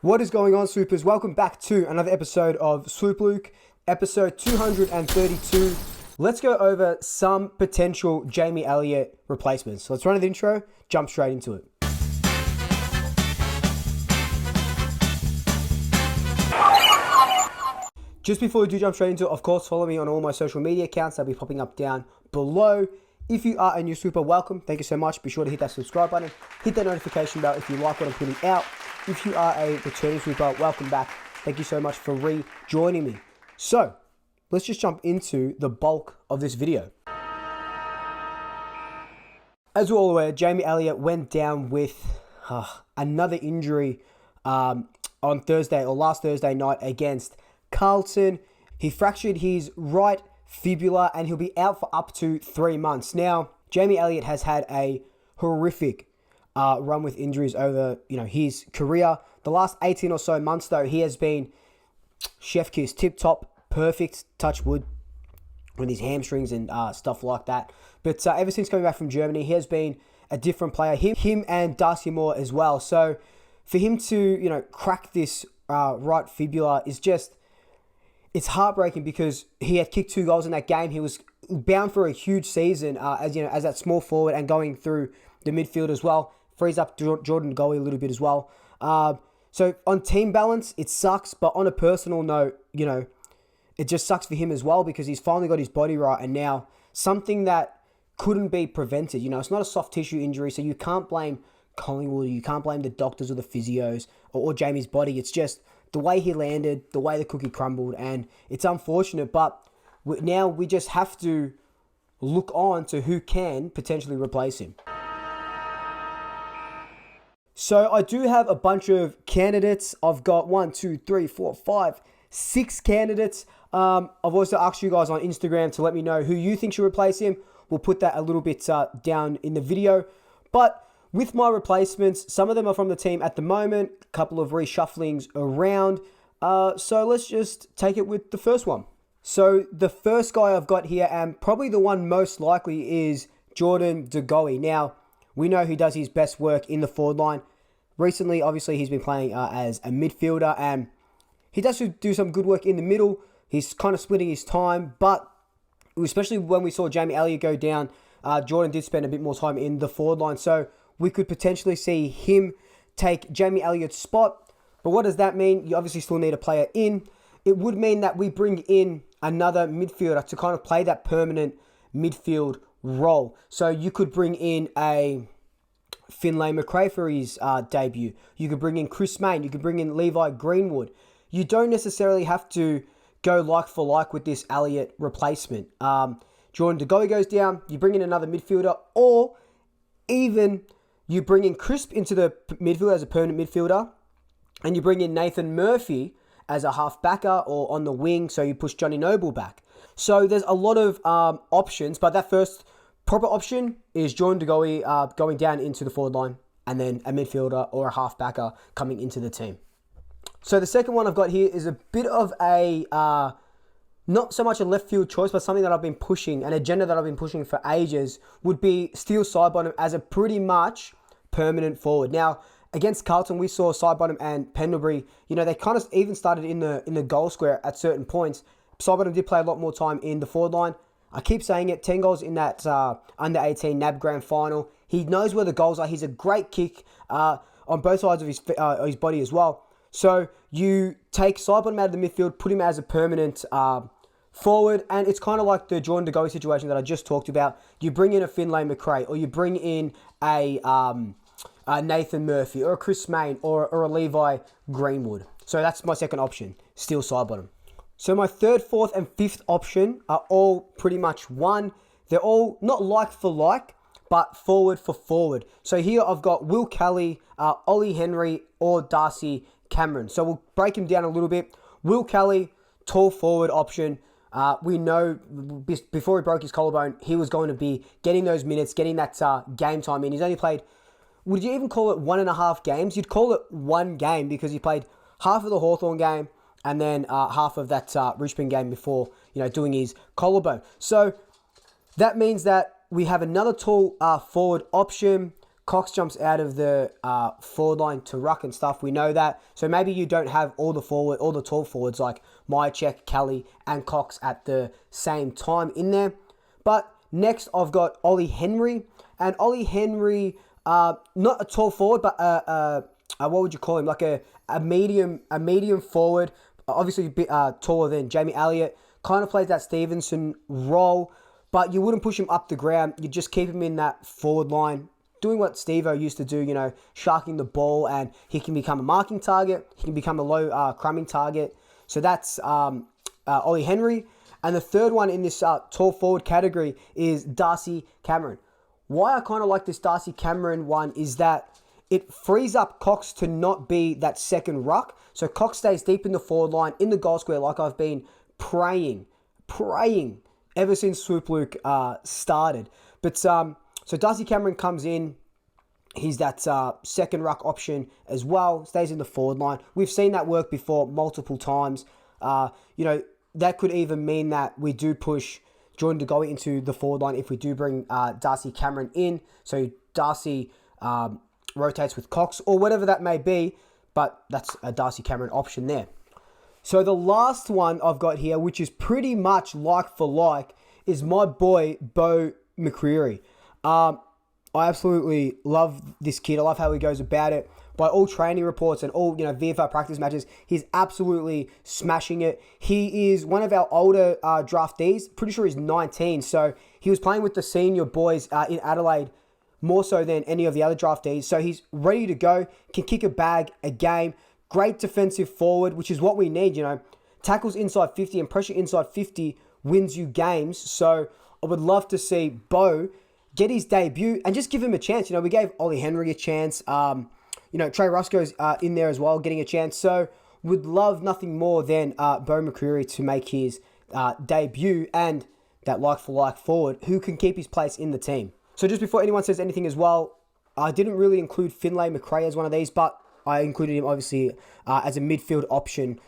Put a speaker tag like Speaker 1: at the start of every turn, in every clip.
Speaker 1: What is going on, Swoopers? Welcome back to another episode of Swoop Luke, episode 232. Let's go over some potential Jamie Elliott replacements. So let's run the intro, jump straight into it. Just before we do jump straight into it, of course, follow me on all my social media accounts. They'll be popping up down below. If you are a new Swooper, welcome. Thank you so much. Be sure to hit that subscribe button. Hit that notification bell if you like what I'm putting out. If you are a returning Swooper, welcome back. Thank you so much for rejoining me. So, let's just jump into the bulk of this video. As we're all aware, Jamie Elliott went down with another injury on Thursday or last Thursday night against Carlton. He fractured his right fibula and he'll be out for up to 3 months. Now, Jamie Elliott has had a horrific run with injuries over his career. The last 18 or so months, though, he has been chef kiss, tip top, perfect, touch wood with his hamstrings and stuff like that. But ever since coming back from Germany, he has been a different player. Him and Darcy Moore as well. So for him to crack this right fibula is just, it's heartbreaking because he had kicked 2 goals in that game. He was bound for a huge season as that small forward and going through the midfield as well. Frees up Jordan Goey a little bit as well. So on team balance, it sucks. But on a personal note, it just sucks for him as well because he's finally got his body right. And now something that couldn't be prevented. It's not a soft tissue injury. So you can't blame Collingwood. You can't blame the doctors or the physios or Jamie's body. It's just the way he landed, the way the cookie crumbled. And it's unfortunate. But now we just have to look on to who can potentially replace him. So I do have a bunch of candidates. I've got 1, 2, 3, 4, 5, 6 candidates. I've also asked you guys on Instagram to let me know who you think should replace him. We'll put that a little bit down in the video. But with my replacements, some of them are from the team at the moment. A couple of reshufflings around. So let's just take it with the first one. So the first guy I've got here, and probably the one most likely, is Jordan Goey. Now, we know he does his best work in the forward line. Recently, obviously, he's been playing as a midfielder, and he does do some good work in the middle. He's kind of splitting his time, but especially when we saw Jamie Elliott go down, Jordan did spend a bit more time in the forward line, so we could potentially see him take Jamie Elliott's spot. But what does that mean? You obviously still need a player in. It would mean that we bring in another midfielder to kind of play that permanent midfield role. So you could bring in a Beau McCreery for his debut. You could bring in Chris Mayne. You could bring in Levi Greenwood. You don't necessarily have to go like for like with this Elliott replacement. Jordan Goey goes down. You bring in another midfielder, or even you bring in Crisp into the midfield as a permanent midfielder, and you bring in Nathan Murphy as a half backer or on the wing, so you push Johnny Noble back. So there's a lot of options, but that first proper option is Jordan Goey going down into the forward line, and then a midfielder or a half backer coming into the team. So the second one I've got here is a bit of a, not so much a left field choice, but something that I've been pushing, an agenda that I've been pushing for ages, would be Steele Sidebottom as a pretty much permanent forward. Now, against Carlton, we saw Sidebottom and Pendlebury, they kind of even started in the goal square at certain points. Sidebottom did play a lot more time in the forward line. I keep saying it, 10 goals in that under-18 NAB Grand Final. He knows where the goals are. He's a great kick on both sides of his body as well. So you take Sidebottom out of the midfield, put him as a permanent forward, and it's kind of like the Jordan Goey situation that I just talked about. You bring in a Beau McCreery, or you bring in a Nathan Murphy, or a Chris Mayne, or a Levi Greenwood. So that's my second option, Steele Sidebottom. So my third, fourth, and fifth option are all pretty much one. They're all not like for like, but forward for forward. So here I've got Will Kelly, Ollie Henry, or Darcy Cameron. So we'll break him down a little bit. Will Kelly, tall forward option. We know before he broke his collarbone, he was going to be getting those minutes, getting that game time in. He's only played, would you even call it 1.5 games? You'd call it one game because he played half of the Hawthorn game and then half of that Richmond game before, doing his collarbone. So that means that we have another tall forward option. Cox jumps out of the forward line to ruck and stuff. We know that. So maybe you don't have all the tall forwards like Myercheck, Kelly, and Cox at the same time in there. But next, I've got Ollie Henry. And Ollie Henry, not a tall forward, but what would you call him? Like a medium forward. Obviously a bit taller than Jamie Elliott. Kind of plays that Stevenson role, but you wouldn't push him up the ground. You just keep him in that forward line, doing what Steve-O used to do, you know, sharking the ball, and he can become a marking target. He can become a low crumbing target. So that's Ollie Henry. And the third one in this tall forward category is Darcy Cameron. Why I kind of like this Darcy Cameron one is that it frees up Cox to not be that second ruck. So Cox stays deep in the forward line, in the goal square, like I've been praying ever since Swoop Luke started. But so Darcy Cameron comes in. He's that second ruck option as well. Stays in the forward line. We've seen that work before multiple times. You know, that could even mean that we do push Jordan Goey into the forward line if we do bring Darcy Cameron in. So Darcy rotates with Cox or whatever that may be. But that's a Darcy Cameron option there. So the last one I've got here, which is pretty much like for like, is my boy Beau McCreery. I absolutely love this kid. I love how he goes about it. By all training reports and all, you know, VFL practice matches, he's absolutely smashing it. He is one of our older draftees. Pretty sure he's 19. So he was playing with the senior boys in Adelaide more so than any of the other draftees. So he's ready to go, can kick a bag a game. Great defensive forward, which is what we need, you know. Tackles inside 50 and pressure inside 50 wins you games. So I would love to see Beau get his debut and just give him a chance. You know, we gave Ollie Henry a chance. You know, Trey Rusco's in there as well, getting a chance. So would love nothing more than Beau McCreery to make his debut and that like-for-like forward who can keep his place in the team. So just before anyone says anything as well, I didn't really include Finlay McRae as one of these, but I included him obviously as a midfield option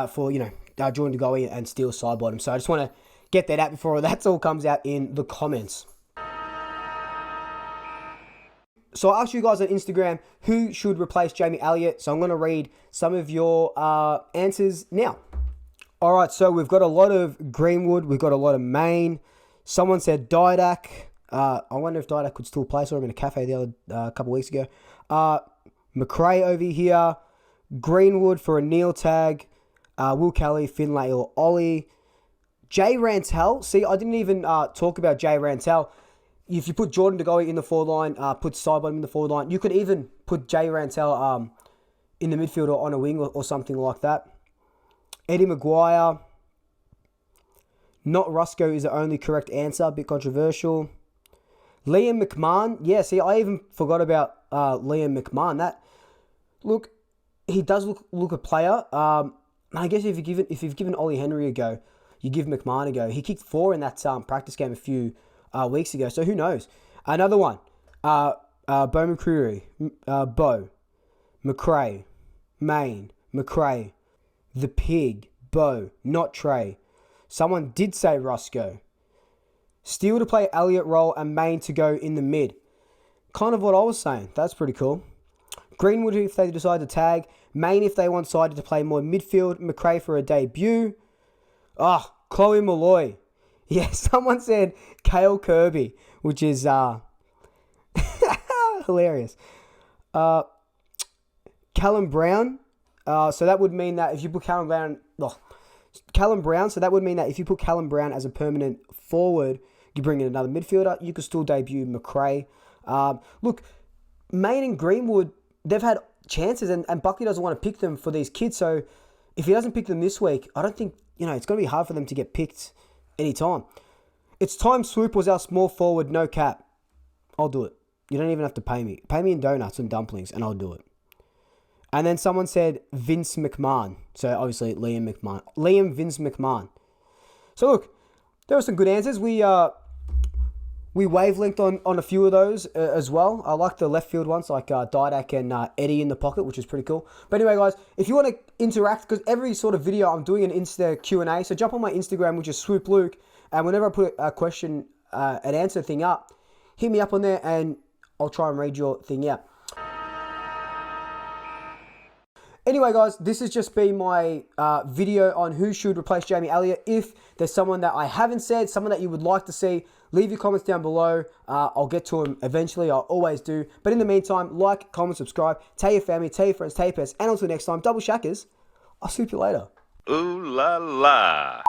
Speaker 1: for, you know, Jordan Goey and Steele Sidebottom. So I just want to get that out before that all comes out in the comments. So I asked you guys on Instagram who should replace Jamie Elliott. So I'm going to read some of your answers now. All right, so we've got a lot of Greenwood. We've got a lot of Maine. Someone said Didak. I wonder if Didak could still play. I saw him in a cafe the other couple weeks ago. McRae over here. Greenwood for a Neil tag. Will Kelly, Finlay or Ollie. Jay Rantel. See, I didn't even talk about Jay Rantel. If you put Jordan Goey in the forward line, put Sidebottom in the forward line, you could even put Jay Rantel in the midfield or on a wing or something like that. Eddie Maguire. Not Rusco is the only correct answer. A bit controversial. Liam McMahon. Yeah, see, I even forgot about Liam McMahon. Look, he does look a player. I guess if you've given Ollie Henry a go, you give McMahon a go. He kicked 4 in that practice game a few weeks ago, so who knows? Another one. Beau McCreery. Beau. McRae. Maine. McRae. The Pig. Beau. Not Trey. Someone did say Rusco. Steele to play Elliott role and Maine to go in the mid. Kind of what I was saying. That's pretty cool. Greenwood if they decide to tag. Maine if they want Sided to play more midfield. McRae for a debut. Chloe Malloy. Yeah, someone said Kale Kirby, which is hilarious. Callum Brown. So that would mean that if you put Callum Brown... so that would mean that if you put Callum Brown as a permanent forward, you bring in another midfielder, you could still debut McRae. Look, Maine and Greenwood, they've had chances and Buckley doesn't want to pick them for these kids. So if he doesn't pick them this week, I don't think, it's going to be hard for them to get picked anytime. It's time Swoop was our small forward, no cap. I'll do it. You don't even have to pay me. Pay me in donuts and dumplings and I'll do it. And then someone said Vince McMahon. So obviously Liam McMahon. Liam Vince McMahon. So look, there were some good answers. We wavelengthed on a few of those as well. I like the left field ones like Didak and Eddie in the pocket, which is pretty cool. But anyway, guys, if you want to interact, because every sort of video I'm doing an Insta Q&A, so jump on my Instagram, which is Swoop Luke, and whenever I put a question and answer thing up, hit me up on there and I'll try and read your thing out. Anyway, guys, this has just been my video on who should replace Jamie Elliott. If there's someone that I haven't said, someone that you would like to see, leave your comments down below. I'll get to them eventually. I always do. But in the meantime, like, comment, subscribe. Tell your family, tell your friends, tell your pets. And until next time, double shackers. I'll swoop you later.
Speaker 2: Ooh la la.